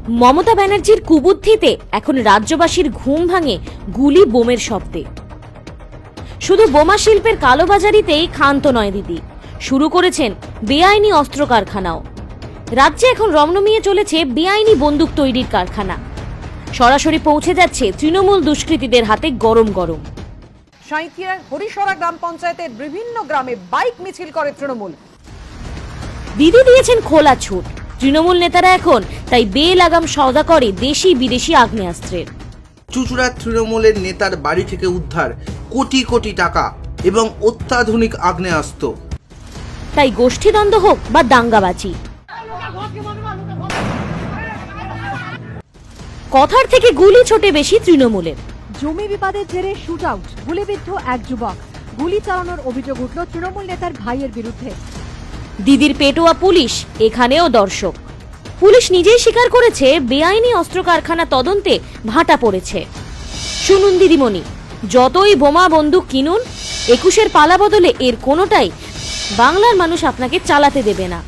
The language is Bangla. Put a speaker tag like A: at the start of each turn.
A: মমতা ব্যানার্জির কুবুদ্ধিতে এখন রাজ্যবাসীর ঘুম ভাঙে গুলি বোমের শব্দে। শুধু বোমা শিল্পের কালোবাজারিতেই ক্ষান্ত নয় দিদি, শুরু করেছেন বেআইনি অস্ত্র কারখানাও। রাজ্যে এখন রমরমিয়ে চলেছে বেআইনি বন্দুক তৈরির কারখানা। সরাসরি পৌঁছে যাচ্ছে তৃণমূল দুষ্কৃতীদের হাতে গরম গরম।
B: সাঁইথিয়ার হরিশরা গ্রাম পঞ্চায়েতের বিভিন্ন গ্রামে বাইক মিছিল করে তৃণমূল।
A: দিদি দিয়েছেন খোলা ছুট, তৃণমূল নেতারা এখন তাই বেলাগাম সওদা করে দেশি বিদেশি আগ্নেয়াস্ত্রের।
C: চুঁচুড়ার তৃণমূলের নেতার বাড়ি থেকে উদ্ধার কোটি কোটি টাকা এবং অত্যাধুনিক আগ্নেয়াস্ত্র।
A: তাই গোষ্ঠীদ্বন্দ্ব হোক বা দাঙ্গাবাজি, কথার থেকে গুলি ছোটে বেশি তৃণমূলের।
D: জমি বিবাদের জেরে শুট আউট, গুলিবিদ্ধ এক যুবক। গুলি চালানোর অভিযোগ উঠল তৃণমূল নেতার ভাইয়ের বিরুদ্ধে।
A: দিদির পেটোয়া পুলিশ, এখানেও দর্শক। পুলিশ নিজেই স্বীকার করেছে বেআইনি অস্ত্র কারখানা তদন্তে ভাটা পড়েছে। শুনুন দিদিমণি, যতই বোমা বন্দুক কিনুন, 21-এর পালা বদলে এর কোনোটাই বাংলার মানুষ আপনাকে চালাতে দেবে না।